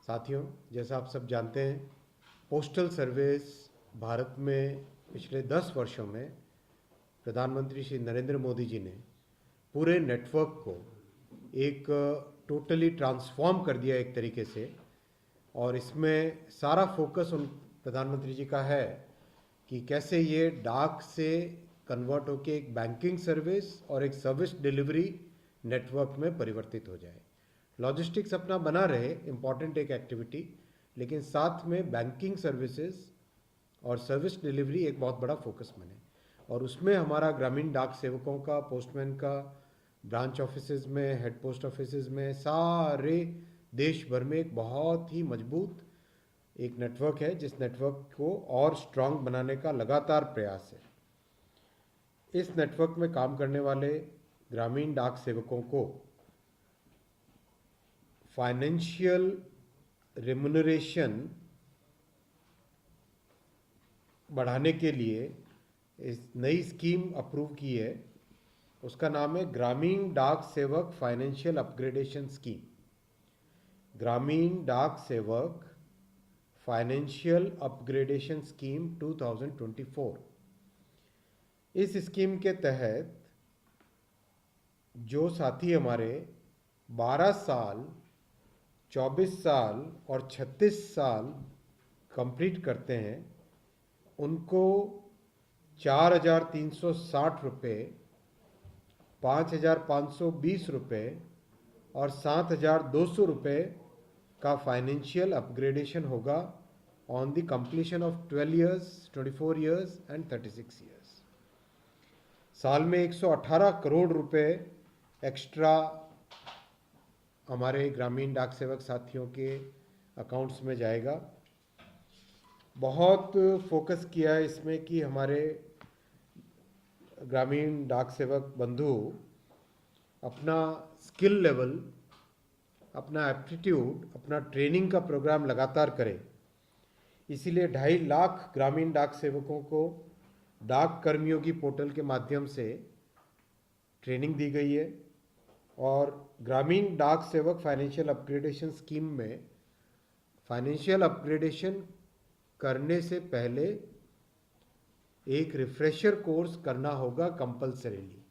साथियों, जैसा आप सब जानते हैं, पोस्टल सर्विस भारत में पिछले 10 वर्षों में प्रधानमंत्री श्री नरेंद्र मोदी जी ने पूरे नेटवर्क को एक टोटली ट्रांसफॉर्म कर दिया एक तरीके से। और इसमें सारा फोकस उन प्रधानमंत्री जी का है कि कैसे ये डाक से कन्वर्ट होकर एक बैंकिंग सर्विस और एक सर्विस डिलीवरी नेटवर्क में परिवर्तित हो जाए। लॉजिस्टिक्स अपना बना रहे, इम्पॉर्टेंट एक एक्टिविटी, लेकिन साथ में बैंकिंग सर्विसेज और सर्विस डिलीवरी एक बहुत बड़ा फोकस बने। और उसमें हमारा ग्रामीण डाक सेवकों का, पोस्टमैन का, ब्रांच ऑफिसेज में, हेड पोस्ट ऑफिसेज में, सारे देश भर में एक बहुत ही मजबूत एक नेटवर्क है, जिस नेटवर्क को और स्ट्रांग बनाने का लगातार प्रयास है। इस नेटवर्क में काम करने वाले ग्रामीण डाक सेवकों को फाइनेंशियल रेम्यूनरेशन बढ़ाने के लिए इस नई स्कीम अप्रूव की है। उसका नाम है ग्रामीण डाक सेवक फाइनेंशियल अपग्रेडेशन स्कीम। ग्रामीण डाक सेवक फाइनेंशियल अपग्रेडेशन स्कीम 2024। इस स्कीम के तहत जो साथी हमारे 12 साल, 24 साल और 36 साल कंप्लीट करते हैं, उनको 4,360 रुपये, 5,520 रुपये और 7,200 रुपये का फाइनेंशियल अपग्रेडेशन होगा on the completion of 12 years, 24 years and 36 years. साल में 118 करोड़ रुपए एक्स्ट्रा हमारे ग्रामीण डाक सेवक साथियों के अकाउंट्स में जाएगा। बहुत फोकस किया है इसमें कि हमारे ग्रामीण डाक सेवक बंधु अपना स्किल लेवल, अपना एप्टीट्यूड, अपना ट्रेनिंग का प्रोग्राम लगातार करें। इसीलिए 2.5 लाख ग्रामीण डाक सेवकों को डाक कर्मयोगी पोर्टल के माध्यम से ट्रेनिंग दी गई है। और ग्रामीण डाक सेवक फाइनेंशियल अपग्रेडेशन स्कीम में फाइनेंशियल अपग्रेडेशन करने से पहले एक रिफ्रेशर कोर्स करना होगा कंपल्सरीली।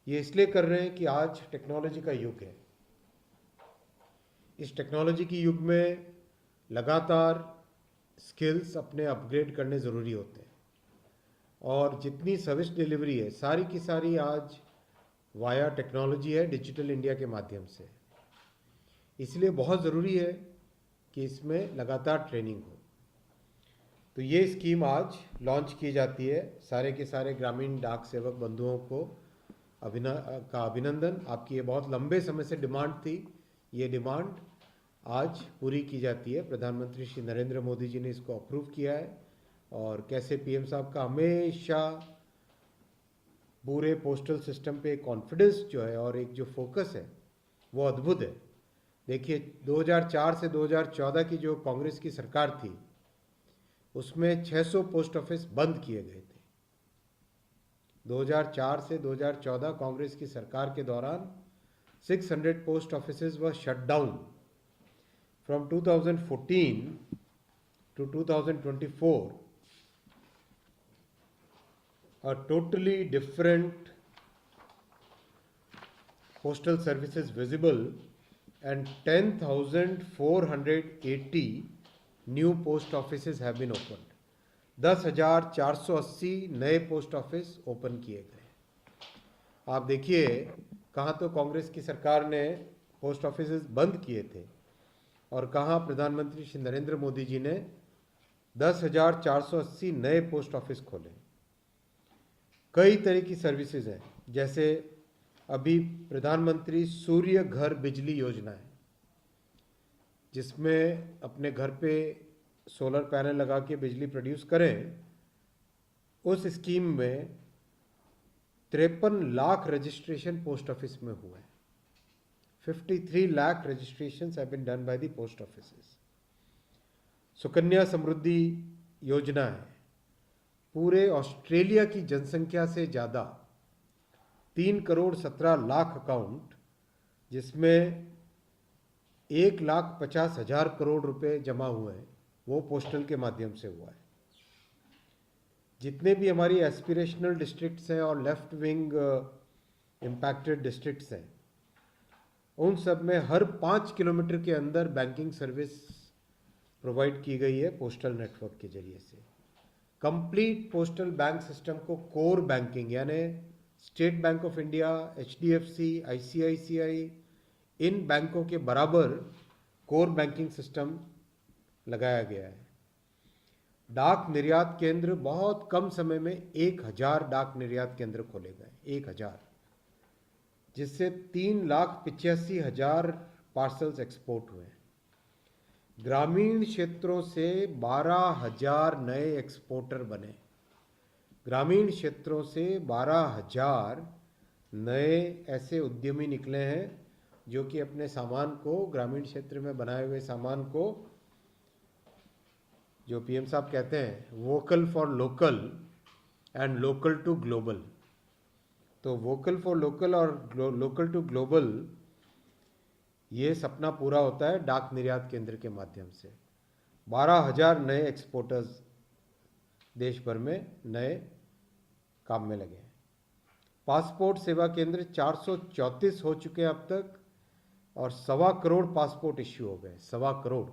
ये इसलिए कर रहे हैं कि आज टेक्नोलॉजी का युग है। इस टेक्नोलॉजी के युग में लगातार स्किल्स अपने अपग्रेड करने ज़रूरी होते हैं। और जितनी सर्विस डिलीवरी है, सारी की सारी आज वाया टेक्नोलॉजी है, डिजिटल इंडिया के माध्यम से। इसलिए बहुत ज़रूरी है कि इसमें लगातार ट्रेनिंग हो। तो ये स्कीम आज लॉन्च की जाती है। सारे के सारे ग्रामीण डाक सेवक बंधुओं को अभिनंदन। आपकी ये बहुत लंबे समय से डिमांड थी, ये डिमांड आज पूरी की जाती है। प्रधानमंत्री श्री नरेंद्र मोदी जी ने इसको अप्रूव किया है। और कैसे पीएम साहब का हमेशा पूरे पोस्टल सिस्टम पे कॉन्फिडेंस जो है और एक जो फोकस है वो अद्भुत है। देखिए, 2004 से 2014 की जो कांग्रेस की सरकार थी, उसमें 600 पोस्ट ऑफिस बंद किए गए थे। 2004 से 2014 कांग्रेस की सरकार के दौरान 600 post offices were shut down. From 2014 to 2024, a totally different postal services visible and 10,480 new post offices have been opened. 10,480 नए पोस्ट ऑफिस ओपन किए गए। आप देखिए, कहाँ तो कांग्रेस की सरकार ने पोस्ट ऑफिस बंद किए थे और कहाँ प्रधानमंत्री श्री नरेंद्र मोदी जी ने 10,480 नए पोस्ट ऑफिस खोले। कई तरह की सर्विसेज हैं, जैसे अभी प्रधानमंत्री सूर्य घर बिजली योजना है, जिसमें अपने घर पे सोलर पैनल लगा के बिजली प्रोड्यूस करें। उस स्कीम में 53 लाख रजिस्ट्रेशन पोस्ट ऑफिस में हुए हैं। 53 lakh registrations have been done by the post offices. Sukanya Samriddhi Yojana है, पूरे ऑस्ट्रेलिया की जनसंख्या से ज़्यादा 3 करोड़ 17 लाख अकाउंट, जिसमें 1,50,000 करोड़ रुपए जमा हुए हैं, वो पोस्टल के माध्यम से हुआ है। जितने भी हमारी एस्पिरेशनल डिस्ट्रिक्ट्स हैं और लेफ्ट विंग इम्पैक्टेड डिस्ट्रिक्ट्स हैं, उन सब में हर 5 किलोमीटर के अंदर बैंकिंग सर्विस प्रोवाइड की गई है पोस्टल नेटवर्क के जरिए से। कंप्लीट पोस्टल बैंक सिस्टम को कोर बैंकिंग यानी state bank of India, HDFC, ICICI, इन बैंकों के बराबर कोर बैंकिंग सिस्टम लगाया गया है। डाक निर्यात केंद्र बहुत कम समय में 1,000 डाक निर्यात केंद्र खोले गए, 1,000, जिससे 3,85,000 पार्सल्स एक्सपोर्ट हुए। ग्रामीण क्षेत्रों से 12,000 नए एक्सपोर्टर बने। ग्रामीण क्षेत्रों से 12,000 नए ऐसे उद्यमी निकले हैं जो कि अपने सामान को, ग्रामीण क्षेत्र में बनाए हुए सामान को, जो PM साहब कहते हैं vocal for local and local to global, तो वोकल फॉर लोकल और लोकल टू ग्लोबल, ये सपना पूरा होता है डाक निर्यात केंद्र के माध्यम से। 12,000 नए एक्सपोर्टर्स देश भर में नए काम में लगे हैं। पासपोर्ट सेवा केंद्र 434 हो चुके हैं अब तक, और 1.25 करोड़ पासपोर्ट इश्यू हो गए, 1.25 करोड़।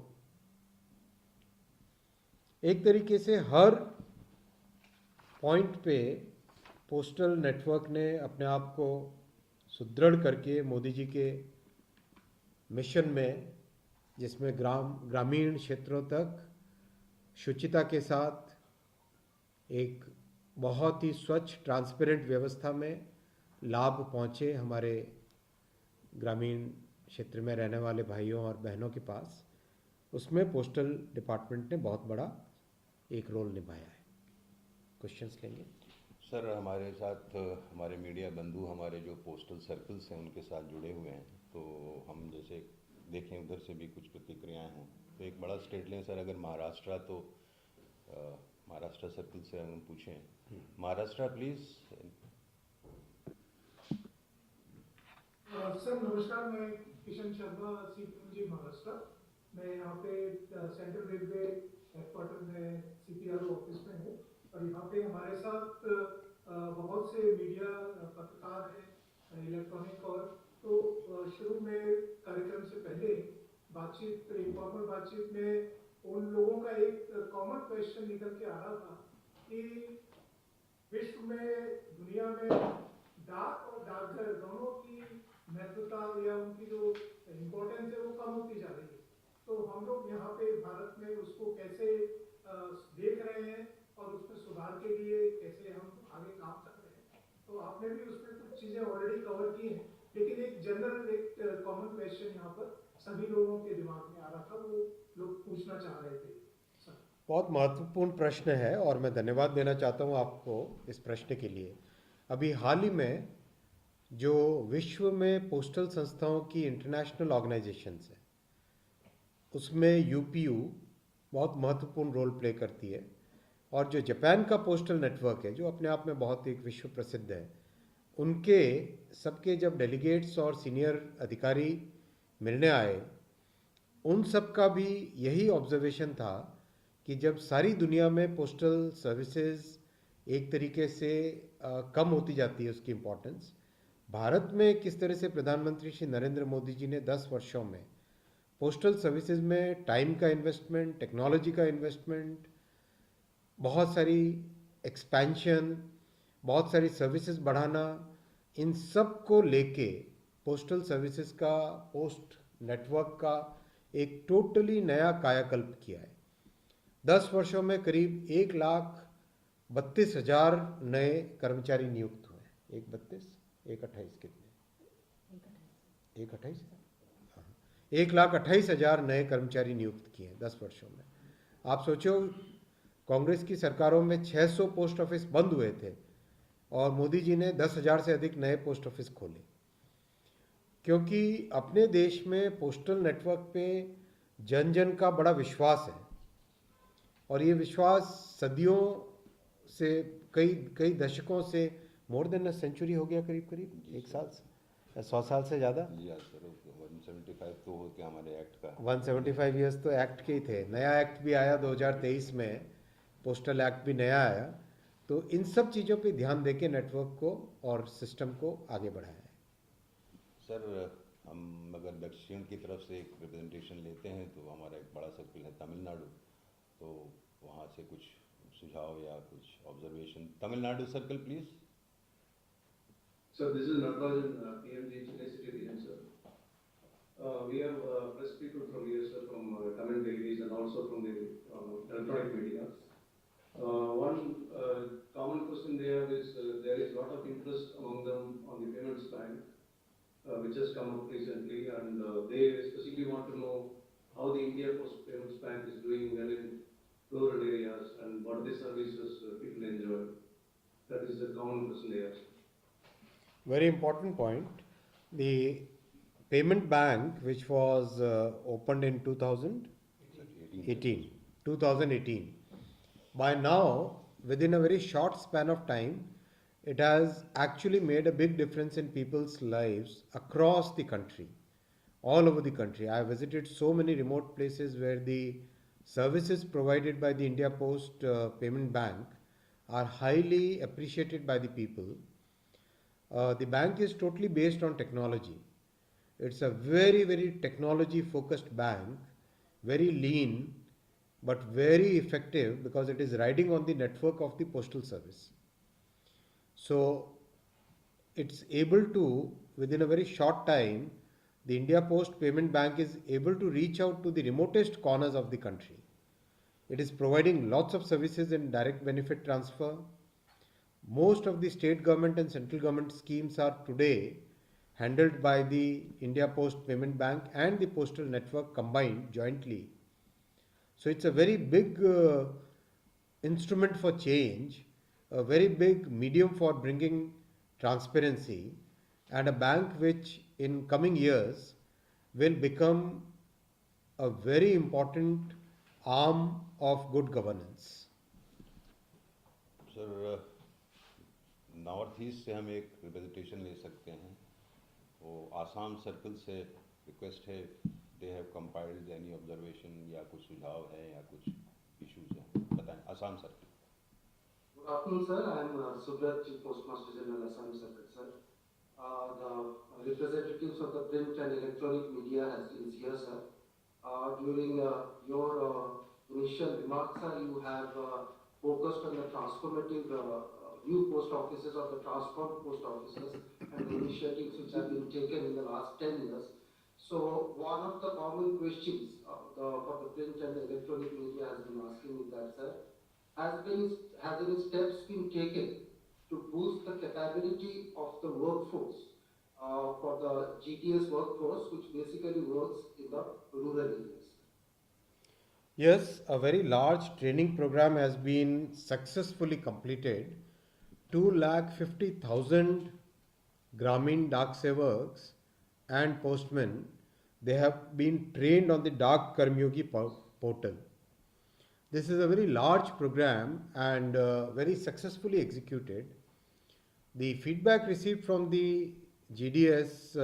एक तरीके से हर पॉइंट पे पोस्टल नेटवर्क ने अपने आप को सुदृढ़ करके मोदी जी के मिशन में, जिसमें ग्रामीण क्षेत्रों तक शुचिता के साथ एक बहुत ही स्वच्छ ट्रांसपेरेंट व्यवस्था में लाभ पहुँचे हमारे ग्रामीण क्षेत्र में रहने वाले भाइयों और बहनों के पास, उसमें पोस्टल डिपार्टमेंट ने बहुत बड़ा एक रोल निभाया है। क्वेश्चंस लेंगे सर। हमारे साथ हमारे मीडिया बंधु, हमारे जो पोस्टल सर्कल्स हैं उनके साथ जुड़े हुए हैं, तो हम जैसे देखें उधर से भी कुछ प्रतिक्रियाएं हैं। तो एक बड़ा स्टेट लें सर, अगर महाराष्ट्र, तो महाराष्ट्र सर्कल से हम पूछें, महाराष्ट्र प्लीज। सर नमस्कार, मैं किशन शर्मा, CPMG महाराष्ट्र। मैं यहाँ पे सेंट्रल रेलवे हेडक्वार्टर में CPRO ऑफिस में हूँ, और यहाँ पे हमारे साथ बहुत से मीडिया पत्रकार हैं, इलेक्ट्रॉनिक, और तो शुरू में कार्यक्रम से पहले बातचीत, इनफॉर्मल बातचीत में उन लोगों का एक कॉमन क्वेश्चन निकल के आ रहा था कि विश्व में, दुनिया में डाक और डाकघर दोनों की महत्वता या उनकी जो इम्पोर्टेंस है वो कम होती जा रही है। तो हम लोग यहाँ पे भारत में उसको कैसे देख रहे हैं और उसमें सुधार के लिए कैसे हम आगे काम कर रहे हैं। तो आपने भी उसमें कुछ चीजें ऑलरेडी कवर की हैं, लेकिन एक जनरल, एक कॉमन क्वेश्चन यहाँ पर सभी लोगों के दिमाग में आ रहा था, वो लोग पूछना चाह रहे थे। बहुत महत्वपूर्ण प्रश्न है और मैं धन्यवाद देना चाहता हूँ आपको इस प्रश्न के लिए। अभी हाल ही में जो विश्व में पोस्टल संस्थाओं की इंटरनेशनल ऑर्गेनाइजेशंस है, उसमें UPU बहुत महत्वपूर्ण रोल प्ले करती है, और जो जापान का पोस्टल नेटवर्क है, जो अपने आप में बहुत एक विश्व प्रसिद्ध है, उनके सबके जब डेलीगेट्स और सीनियर अधिकारी मिलने आए, उन सब का भी यही ऑब्जर्वेशन था कि जब सारी दुनिया में पोस्टल सर्विसेज एक तरीके से कम होती जाती है उसकी इम्पोर्टेंस, भारत में किस तरह से प्रधानमंत्री श्री नरेंद्र मोदी जी ने 10 वर्षों में पोस्टल सर्विसेज में टाइम का इन्वेस्टमेंट, टेक्नोलॉजी का इन्वेस्टमेंट, बहुत सारी एक्सपेंशन, बहुत सारी सर्विसेज बढ़ाना, इन सब को लेके पोस्टल सर्विसेज का, पोस्ट नेटवर्क का एक टोटली नया कायाकल्प किया है। 10 वर्षों में करीब 1,32,000 नए कर्मचारी नियुक्त हुए। 1,32, 1,28 कितने? 1,28, 1,28,000 नए कर्मचारी नियुक्त किए हैं 10 वर्षों में। आप सोचो, कांग्रेस की सरकारों में 600 पोस्ट ऑफिस बंद हुए थे और मोदी जी ने 10,000 से अधिक नए पोस्ट ऑफिस खोले, क्योंकि अपने देश में पोस्टल नेटवर्क पे जन जन का बड़ा विश्वास है, और ये विश्वास सदियों से, कई दशकों से, मोर देन अ सेंचुरी हो गया, करीब करीब 1 साल से, 100 साल से ज़्यादा। जी हाँ सर, 175 तो हो गया हमारे एक्ट का। 175 ईयर्स तो एक्ट के ही थे। नया एक्ट भी आया 2023 में, पोस्टल एक्ट भी नया आया। तो इन सब चीज़ों पे ध्यान देके नेटवर्क को और सिस्टम को आगे बढ़ाया है। सर हम अगर दक्षिण की तरफ से एक रिप्रेजेंटेशन लेते हैं तो हमारा एक बड़ा सर्कल है तमिलनाडु, तो वहाँ से कुछ सुझाव या कुछ observation. Tamil Nadu circle please. Sir, this is Natarajan, PMG, Chennai City region, sir. We have press people from here, sir, from Tamil dailies and also from the electronic media. One common question they have is there is a lot of interest among them on the payments bank, which has come up recently, and they specifically want to know how the India Post Payments Bank is doing well in rural areas and what the services people enjoy. That is the common question they ask. Very important point. The payment bank, which was opened in 2018, by now, within a very short span of time, it has actually made a big difference in people's lives across the country, all over the country. I have visited so many remote places where the services provided by the India Post Payment Bank are highly appreciated by the people. The bank is totally based on technology. It's a very, very technology focused bank, very lean, but very effective because it is riding on the network of the postal service. So it's able to, within a very short time, the India Post Payment Bank is able to reach out to the remotest corners of the country. It is providing lots of services in direct benefit transfer. Most of the state government and central government schemes are today handled by the India Post Payment Bank and the postal network combined jointly. So it's a very big instrument for change, a very big medium for bringing transparency, and a bank which in coming years will become a very important arm of good governance. Sir north east से हम एक representation ले सकते हैं, वो Assam circle से request है, they have compiled any observation या कुछ सुझाव है या कुछ इश्यूज हैं, बताएं। Assam circle. Good afternoon, sir. I am Subrat, Chief Postmaster General, Assam Circuit, sir. The representatives of the print and electronic media is here, sir. During your initial remarks, sir, you have focused on the transformative new post offices or the transformed post offices and the initiatives which have been taken in the last 10 years. So one of the common questions for the print and the electronic media has been asking is that, sir, has any steps been taken to boost the capability of the workforce for the GTS workforce, which basically works in the rural areas? Yes, a very large training program has been successfully completed. 250,000 Gramin Dak Sevaks and postmen, they have been trained on the Dak Karmyogi portal. This is a very large program and very successfully executed. The feedback received from the GDS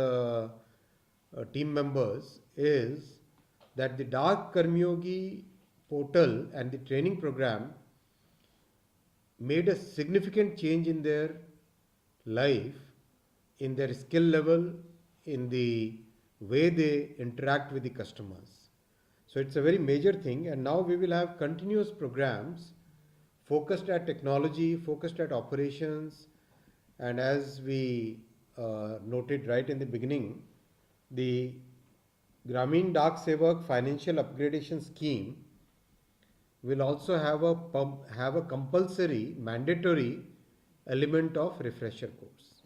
team members is that the Dak Karmyogi portal and the training program made a significant change in their life, in their skill level, in the way they interact with the customers. So it's a very major thing, and now we will have continuous programs focused at technology, focused at operations, and as we noted right in the beginning, the Gramin Dak Sevak Financial Upgradation Scheme will also have a compulsory, mandatory element of refresher course.